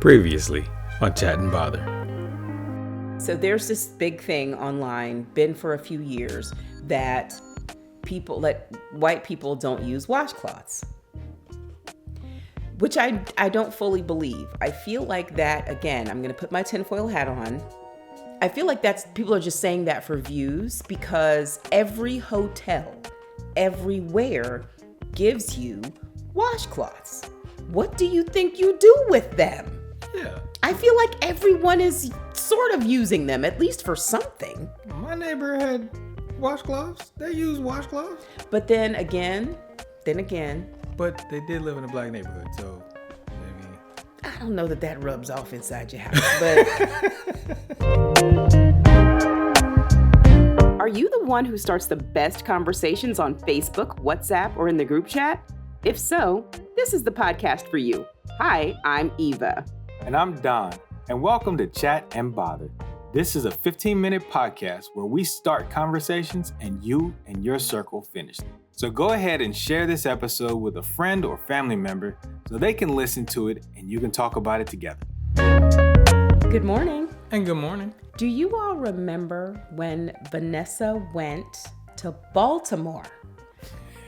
Previously on Chat and Bother. So there's this big thing online, been for a few years, that white people don't use washcloths. Which I don't fully believe. I feel like that, again, I'm going to put my tinfoil hat on. I feel like people are just saying that for views because every hotel, everywhere gives you washcloths. What do you think you do with them? Yeah. I feel like everyone is sort of using them, at least for something. My neighbor had washcloths. They use washcloths. But then again. But they did live in a black neighborhood, so maybe. I don't know that rubs off inside your house, but. Are you the one who starts the best conversations on Facebook, WhatsApp, or in the group chat? If so, this is the podcast for you. Hi, I'm Eva. And I'm Don, and welcome to Chat and Bother. This is a 15-minute podcast where we start conversations and you and your circle finish them. So go ahead and share this episode with a friend or family member so they can listen to it and you can talk about it together. Good morning. And good morning. Do you all remember when Vanessa went to Baltimore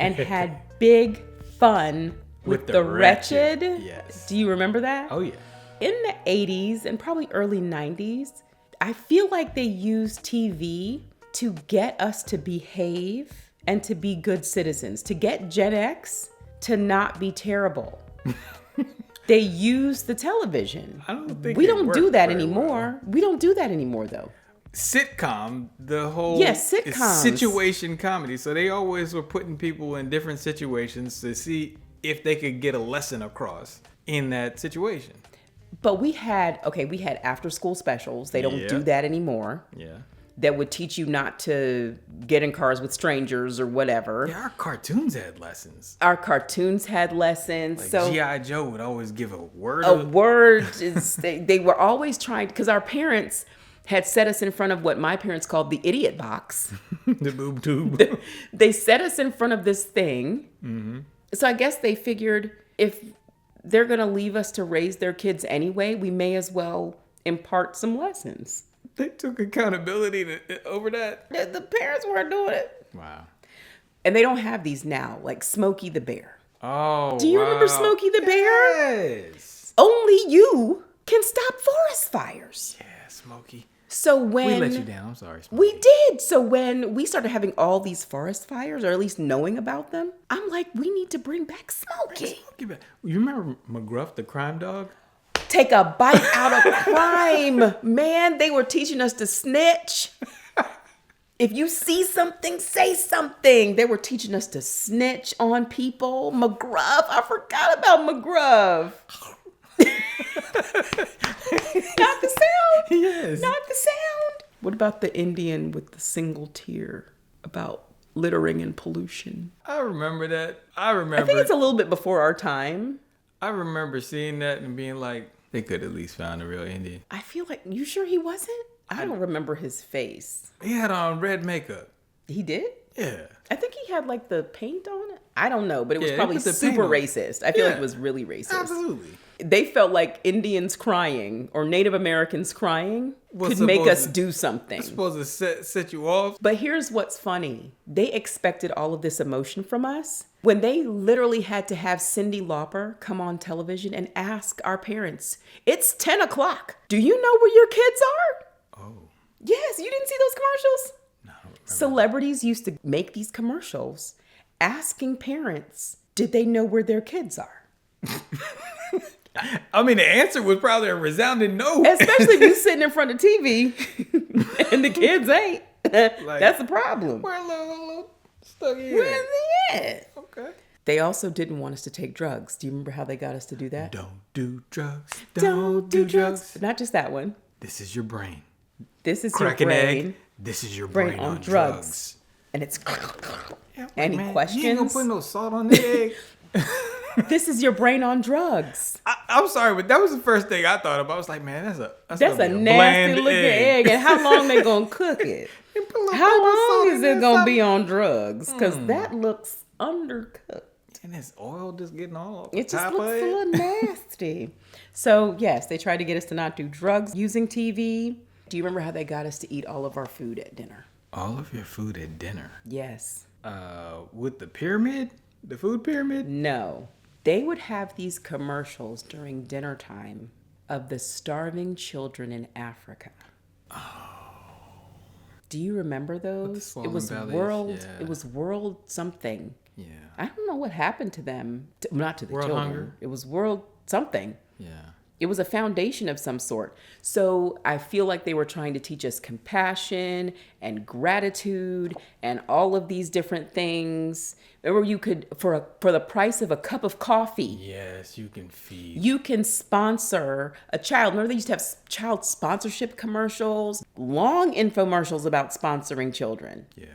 and had big fun with the Wretched? Yes. Do you remember that? Oh, yeah. In the 80s and probably early 90s, I feel like they used TV to get us to behave and to be good citizens, to get Gen X to not be terrible. They used the television. I don't think we don't do that very anymore. well. We don't do that anymore, though. Sitcom, the whole sitcoms. situation comedy. So they always were putting people in different situations to see if they could get a lesson across in that situation. But we had after school specials. They don't do that anymore. Yeah. That would teach you not to get in cars with strangers or whatever. Yeah, our cartoons had lessons. Like so G.I. Joe would always give a word. They were always trying, because our parents had set us in front of what my parents called the idiot box. The boob tube. They set us in front of this thing. Mm-hmm. So I guess they figured if they're going to leave us to raise their kids anyway, we may as well impart some lessons. They took accountability over that. The parents weren't doing it. Wow. And they don't have these now, like Smokey the Bear. Oh, do you remember Smokey the Bear? Yes. Only you can stop forest fires. Yeah, Smokey. So when we let you down, I'm sorry, Smokey. We did. So when we started having all these forest fires, or at least knowing about them, I'm like, we need to bring back Smokey. You remember McGruff the Crime Dog? Take a bite out of crime. Man, they were teaching us to snitch. If you see something, say something. They were teaching us to snitch on people. McGruff, I forgot about McGruff. Not the sound. Yes. Not the sound. What about the Indian with the single tear about littering and pollution? I remember that. I think it's a little bit before our time. I remember seeing that and being like, they could at least find a real Indian. I feel like, you sure he wasn't? I don't remember his face. He had on red makeup. He did? Yeah. I think he had like the paint on it. I don't know, but it was probably put the super paint on. racist. I feel like it was really racist. Absolutely. They felt like Indians crying or Native Americans crying could make us do something. It's supposed to set you off. But here's what's funny. They expected all of this emotion from us when they literally had to have Cyndi Lauper come on television and ask our parents, it's 10 o'clock. Do you know where your kids are? Oh. Yes, you didn't see those commercials? No, I don't remember. Celebrities used to make these commercials asking parents, did they know where their kids are? I mean, the answer was probably a resounding no. Especially if you're sitting in front of TV and the kids ain't. That's the problem. Where little stuck in? Where's he at? Okay. They also didn't want us to take drugs. Do you remember how they got us to do that? Don't do drugs. Don't do drugs. Not just that one. This is your brain. This is Crack your an brain. egg. This is your brain on drugs. And it's... Yeah, Any questions? You ain't gonna put no salt on the egg. This is your brain on drugs. I'm sorry, but that was the first thing I thought about. I was like, man, that's a nasty looking egg. And how long they gonna cook it? How long is it gonna be on drugs? Because that looks undercooked. And this oil just getting all It just top looks of a it. little nasty. So, yes, they tried to get us to not do drugs using TV. Do you remember how they got us to eat all of our food at dinner? All of your food at dinner. Yes. With the pyramid? The food pyramid? No. They would have these commercials during dinner time of the starving children in Africa. Oh. Do you remember those? It was bellies, World. yeah. It was World something. Yeah. I don't know what happened to them. Not to the World children. hunger? It was World something. Yeah. It was a foundation of some sort. So I feel like they were trying to teach us compassion and gratitude and all of these different things. Remember, you could, for the price of a cup of coffee, Yes, you can feed. you can sponsor a child. Remember, they used to have child sponsorship commercials, long infomercials about sponsoring children. Yeah.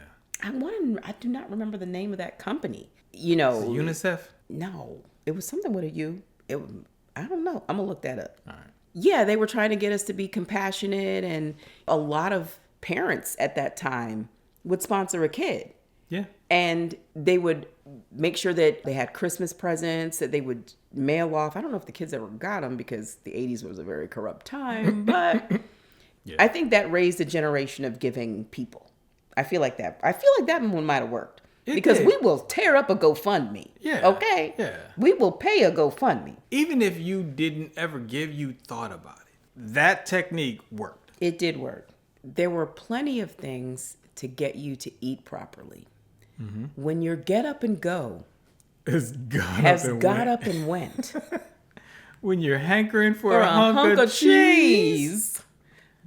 I do not remember the name of that company. You know, UNICEF? no, it was something with a U. I don't know. I'm gonna look that up. All right. Yeah, they were trying to get us to be compassionate, and a lot of parents at that time would sponsor a kid. Yeah. And they would make sure that they had Christmas presents that they would mail off. I don't know if the kids ever got them because the 80s was a very corrupt time, but Yeah. I think that raised a generation of giving people. I feel like that one might have worked. Because did. we will tear up a GoFundMe. Yeah. Okay? Yeah. We will pay a GoFundMe. Even if you didn't ever give, you thought about it. That technique worked. It did work. There were plenty of things to get you to eat properly. Mm-hmm. When your get up and go Has got up and went. When you're hankering for Or a hunk of cheese.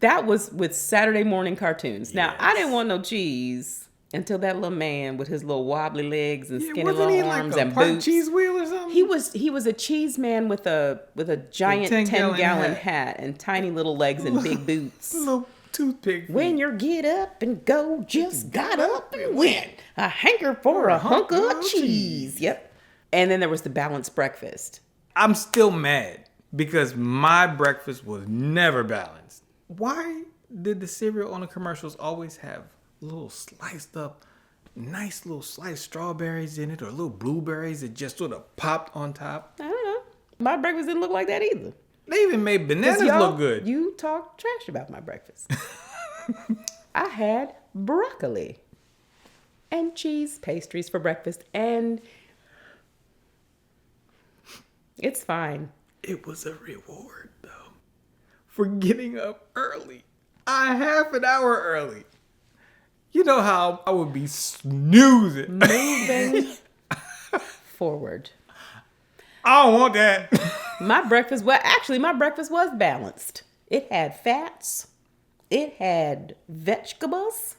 That was with Saturday morning cartoons. Now, I Yes. didn't want no cheese until that little man with his little wobbly legs and skinny Wasn't little he arms like a and park boots. cheese wheel or something? He was a cheese man with a giant 10-gallon hat and tiny little legs and big boots. Little toothpick. When your get up and go just got up and went. A hanker for a hunk of cheese. Yep. And then there was the balanced breakfast. I'm still mad because my breakfast was never balanced. Why did the cereal on the commercials always have little sliced up, nice little sliced strawberries in it or little blueberries that just sort of popped on top? I don't know. My breakfast didn't look like that either. They even made bananas look good. You talk trash about my breakfast. I had broccoli and cheese pastries for breakfast, and it's fine. It was a reward, though, for getting up early. A half an hour early. You know how I would be snoozing. Moving forward. I don't want that. My breakfast was balanced. It had fats. It had vegetables.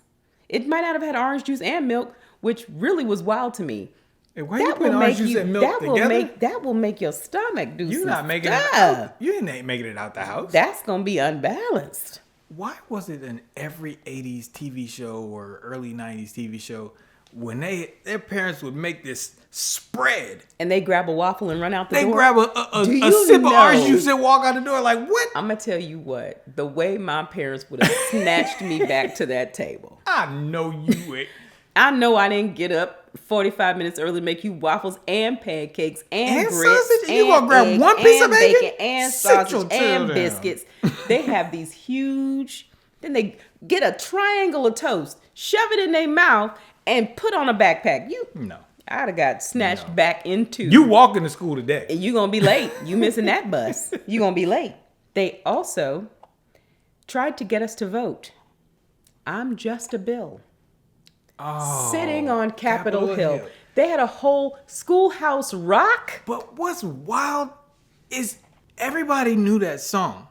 It might not have had orange juice and milk, which really was wild to me. Hey, why you putting orange juice and milk together? That will make your stomach do You're some not making it stuff. out. You ain't making it out the house. That's gonna be unbalanced. Why was it in every 80s TV show or early 90s TV show when their parents would make this spread? And they grab a waffle and run out the door. They grab a sip of orange juice and walk out the door like, what? I'm gonna tell you what, the way my parents would have snatched me back to that table. I know you would. I know I didn't get up 45 minutes early to make you waffles and pancakes and grits sausage? and You gonna grab eggs one piece of and bacon? and Sit your sausage tail and down. biscuits. They have these huge, then they get a triangle of toast, shove it in their mouth, and put on a backpack. No. I'd have got snatched back into. You walking to school today. And you're going to be late. You missing that bus. You're going to be late. They also tried to get us to vote. I'm just a bill. Oh, Sitting on Capitol Hill. They had a whole Schoolhouse Rock. But what's wild is everybody knew that song.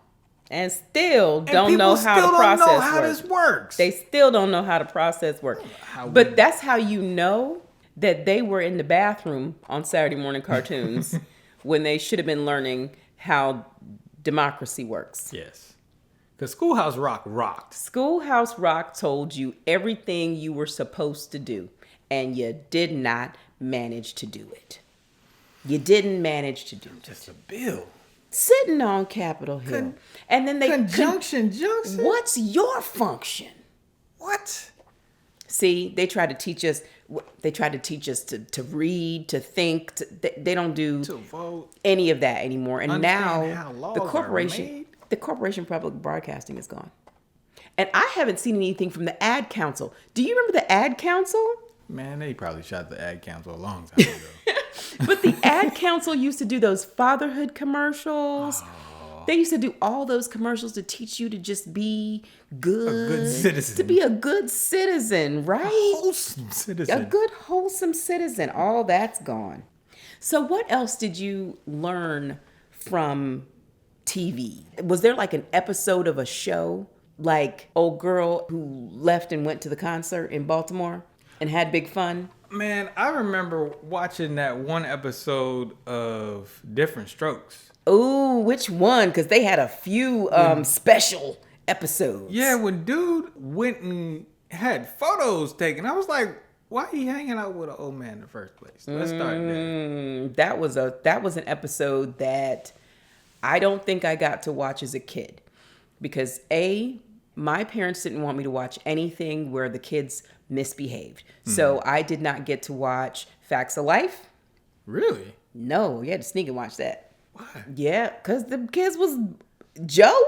And still And don't know how the don't process know how works. this works. They still don't know how the process works. But that's how you know that they were in the bathroom on Saturday morning cartoons when they should have been learning how democracy works. Yes. Because Schoolhouse Rock rocked. Schoolhouse Rock told you everything you were supposed to do, and you did not manage to do it. You didn't manage to do it. Just a bill. Sitting on Capitol Hill. And then they... Junction. What's your function? What? See, they tried to teach us They tried to teach us to read, to think. They don't do To vote. any of that anymore. And Understand how now laws the are corporation, made. the Corporation for Public Broadcasting is gone. And I haven't seen anything from the Ad Council. Do you remember the Ad Council? Man, they probably shot the ad council a long time ago. But the Ad Council used to do those fatherhood commercials. Oh. They used to do all those commercials to teach you to just be good. A good citizen. To be a good citizen, right? Wholesome citizen. A good, wholesome citizen. All that's gone. So what else did you learn from TV? Was there like an episode of a show, like old girl who left and went to the concert in Baltimore and had big fun? Man, I remember watching that one episode of Different Strokes. Ooh, which one? Because they had a few special episodes. Yeah, when dude went and had photos taken, I was like, why he hanging out with an old man in the first place? Let's start there. That was an episode that I don't think I got to watch as a kid. Because my parents didn't want me to watch anything where the kids misbehaved. So I did not get to watch Facts of Life. Really? No, you had to sneak and watch that. Why? Yeah, because the kids was Joe.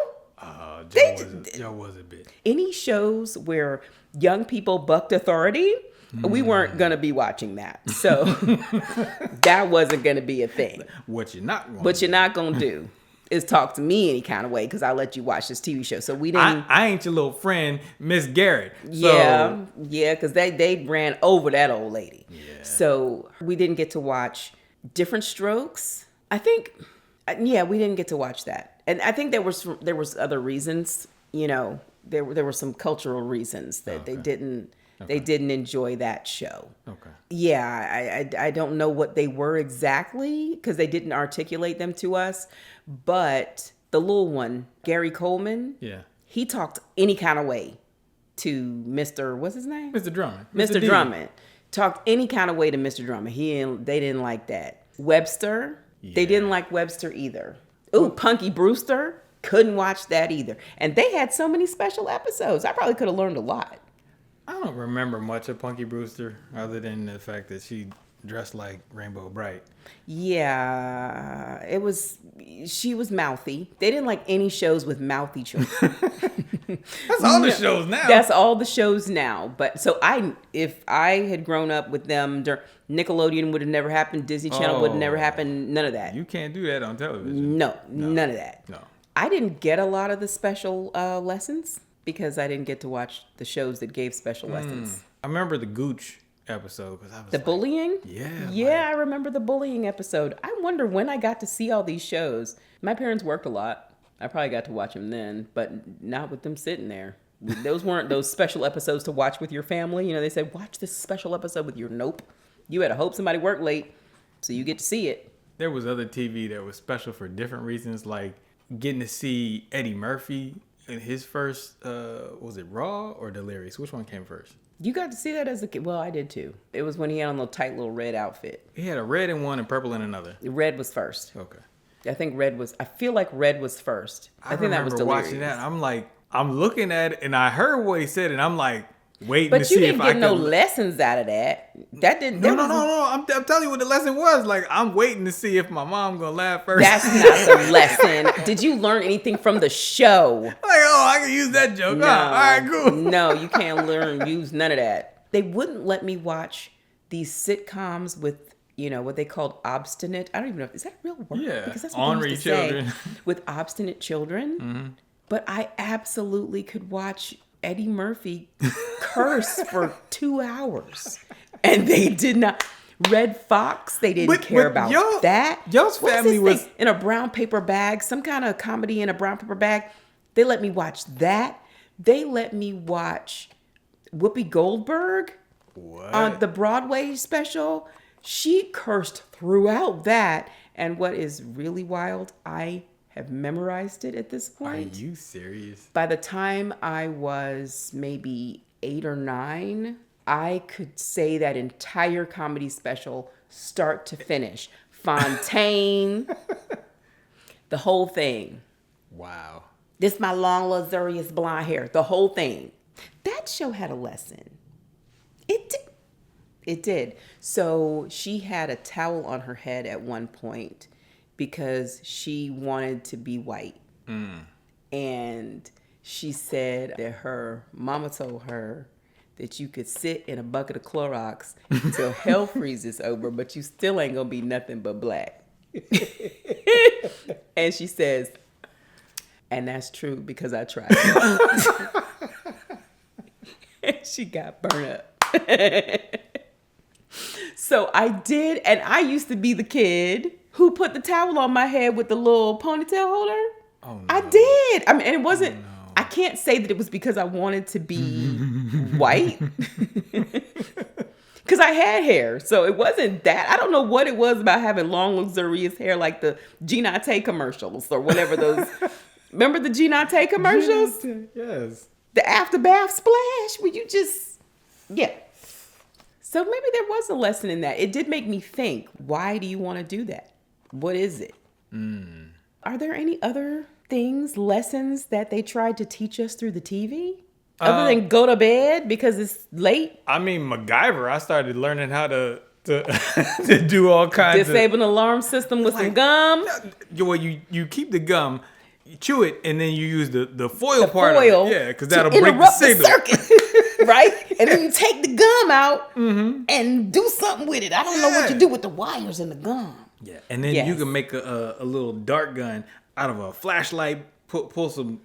Joe was a bit. Any shows where young people bucked authority, we weren't going to be watching that. So that wasn't going to be a thing. What you're not going to do is talk to me any kind of way because I let you watch this TV show. So we didn't. I ain't your little friend, Miss Garrett. So. Yeah, because they ran over that old lady. Yeah. So we didn't get to watch Different Strokes. I think, we didn't get to watch that. And I think there was other reasons. You know, there were some cultural reasons that they didn't enjoy that show. Okay. Yeah, I don't know what they were exactly because they didn't articulate them to us. But the little one, Gary Coleman, he talked any kind of way to Mr. What's his name? Mr. Drummond. Mr. Drummond. Talked any kind of way to Mr. Drummond. They didn't like that. Webster, they didn't like Webster either. Ooh, Punky Brewster, couldn't watch that either. And they had so many special episodes. I probably could have learned a lot. I don't remember much of Punky Brewster other than the fact that she dressed like Rainbow Bright. Yeah, she was mouthy. They didn't like any shows with mouthy children. That's all the shows now. That's all the shows now. But so if I had grown up with them, Nickelodeon would have never happened. Disney Channel would have never happened. None of that. You can't do that on television. No, none of that. No. I didn't get a lot of the special lessons because I didn't get to watch the shows that gave special lessons. I remember the Gooch episode because I was bullying. Yeah. I remember the bullying episode. I wonder when I got to see all these shows. My parents worked a lot. I probably got to watch them then, but not with them sitting there. Those weren't those special episodes to watch with your family. You know, they said, watch this special episode with your nope. You had to hope somebody worked late so you get to see it. There was other TV that was special for different reasons, like getting to see Eddie Murphy in his first, was it Raw or Delirious? Which one came first? You got to see that as a kid. Well, I did too. It was when he had on the tight little red outfit. He had a red in one and purple in another. Red was first. Okay. I feel like red was first. I think that was Delirious. Watching that. I'm like, I'm looking at it and I heard what he said and I'm like, waiting but to see if I could. But you didn't get no lessons out of that. That didn't. No. I'm telling you what the lesson was. Like, I'm waiting to see if my mom gonna laugh first. That's not the lesson. Did you learn anything from the show? Like, I can use that joke. No, all right, cool. No, you can't use none of that. They wouldn't let me watch these sitcoms with, what they called obstinate. I don't even know. Is that a real word? Yeah. Because that's what Ornery they used to say, children. with obstinate children. Mm-hmm. But I absolutely could watch Eddie Murphy curse for 2 hours. And they did not. Red Fox, they didn't care about that. Y'all's family was in a brown paper bag, some kind of comedy in a brown paper bag. They let me watch that. They let me watch Whoopi Goldberg on the Broadway special. She cursed throughout that. And what is really wild, I have memorized it at this point. Are you serious? By the time I was maybe 8 or 9, I could say that entire comedy special, start to finish. Fontaine, the whole thing. Wow. This my long, luxurious blonde hair, the whole thing. That show had a lesson. It did. It did. So she had a towel on her head at one point because she wanted to be white. And she said that her mama told her that you could sit in a bucket of Clorox until hell freezes over, but you still ain't gonna be nothing but black. And she says, and that's true because I tried. And she got burned up. So I did, and I used to be the kid who put the towel on my head with the little ponytail holder. Oh, no. I did. I mean, and it wasn't, I can't say that it was because I wanted to be white. Because I had hair, so it wasn't that. I don't know what it was about having long, luxurious hair like the Ginate commercials or whatever those. Remember the Ginate commercials? Yes. The after bath splash where you just, yeah. So maybe there was a lesson in that. It did make me think, why do you want to do that? What is it? Are there any other things, lessons that they tried to teach us through the TV? Other than go to bed because it's late? I mean, MacGyver, I started learning how to do all kinds Disable an alarm system with some gum. Well, you keep the gum, you chew it, and then you use the foil part foil of it. Yeah, because that'll break the interrupt signal. Circuit, right? And then you take the gum out and do something with it. I don't know what you do with the wires and the gum. Yeah, and then you can make a little dart gun out of a flashlight. Pull some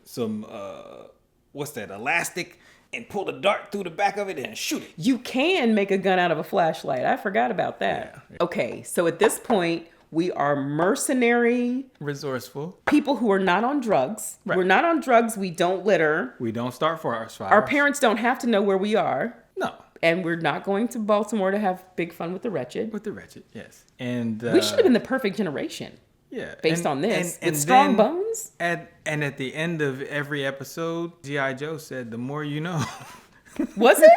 what's that, elastic, and pull the dart through the back of it and shoot it. You can make a gun out of a flashlight. I forgot about that. Yeah. Okay, so at this point, we are mercenary, resourceful people who are not on drugs. Right. We're not on drugs. We don't litter. We don't start fires. Our parents don't have to know where we are. No. And we're not going to Baltimore to have big fun with the Wretched. With the Wretched, yes. And we should have been the perfect generation. Yeah. Based on this. And with strong bones. And at the end of every episode, G.I. Joe said, the more you know. Was it?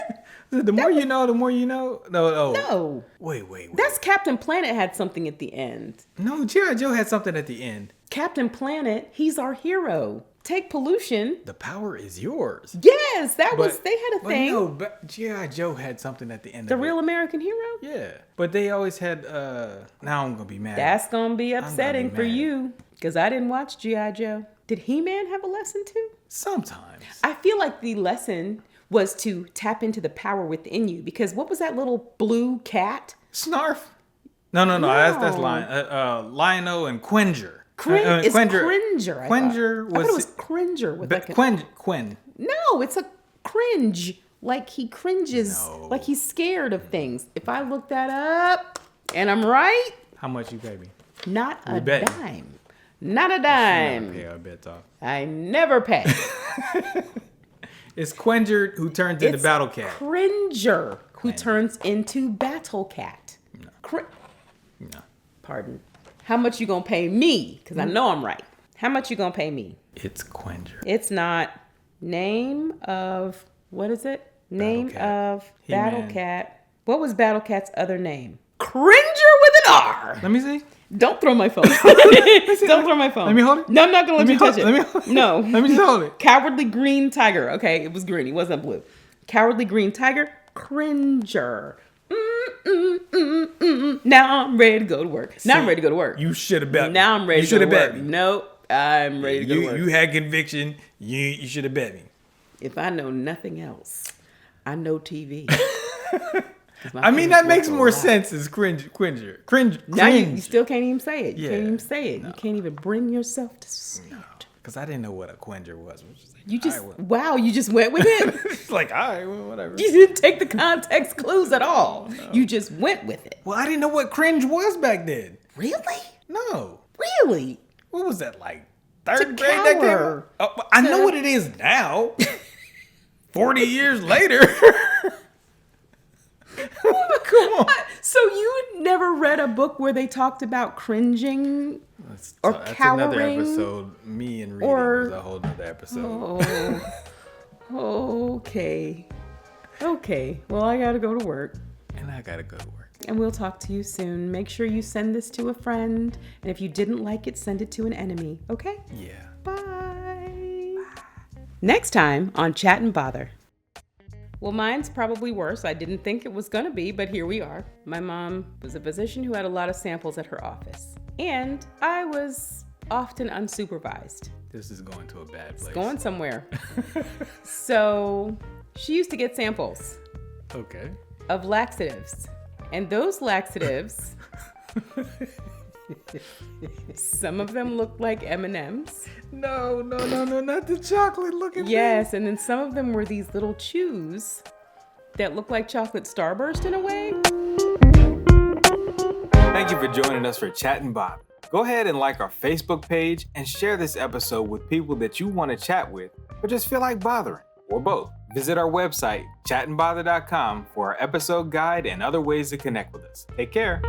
The more you know, the more you know. No. Wait. That's Captain Planet had something at the end. No, G.I. Joe had something at the end. Captain Planet, he's our hero. Take pollution. The power is yours. Yes, they had a thing. No, but G.I. Joe had something at the end the of it. Real American Hero? Yeah. But they always had, now I'm going to be mad. That's going to be upsetting for you. Because I didn't watch G.I. Joe. Did He-Man have a lesson too? Sometimes. I feel like the lesson was to tap into the power within you. Because what was that little blue cat? Snarf? No. That's Lionel and Cringer. It's Cringer. Cringer was. I thought it was Cringer with Quinn. No, it's a cringe. Like he cringes. No. Like he's scared of things. If I look that up and I'm right. How much you pay me? Not a dime. Not a dime. I never pay. It's Cringer who turns into Battle Cat. Cringer who turns into Battle Cat. No. No. Pardon. How much you gonna pay me? Because I know I'm right. How much you gonna pay me? It's Cringer. It's not. Name of, what is it? Battle Cat. What was Battle Cat's other name? Cringer with an R. Let me see. Don't throw my phone. Don't throw my phone. Let me hold it. No, I'm not gonna let you touch it. No. Let me just hold it. Cowardly Green Tiger. Okay, it was green. It wasn't blue. Cowardly Green Tiger. Cringer. Now I'm ready to go to work. I'm ready to go to work. You should have bet me. Now I'm ready to go to work. Nope. I'm ready to go to work. You had conviction. You should have bet me. If I know nothing else, I know TV. I mean, that makes more sense as Cringer. Now you still can't even say it. You can't even say it. No. You can't even bring yourself to say it. Because I didn't know what a Cringer was. You just went with it. It's like, all right, well, whatever. You didn't take the context clues at all. No. You just went with it. Well, I didn't know what cringe was back then. Really? No. Really? What was that, like third grade? That came out? Oh, I know what it is now. 40 years later. Come on. So you never read a book where they talked about cringing or that's cowering? Another episode. Me and reading was a whole other episode. Oh, okay. Well, I gotta go to work. And I gotta go to work. And we'll talk to you soon. Make sure you send this to a friend. And if you didn't like it, send it to an enemy. Okay? Yeah. Bye. Next time on Chat and Bother. Well, mine's probably worse. I didn't think it was going to be, but here we are. My mom was a physician who had a lot of samples at her office. And I was often unsupervised. This is going to a bad place. It's going somewhere. So she used to get samples. Okay. Of laxatives. And those laxatives, some of them looked like M&Ms. No, not the chocolate looking Yes, and then some of them were these little chews that looked like chocolate starburst in a way. Thank you for joining us for Chat and Bother. Go ahead and like our Facebook page and share this episode with people that you want to chat with or just feel like bothering, or both. Visit our website, chatandbother.com, for our episode guide and other ways to connect with us. Take care.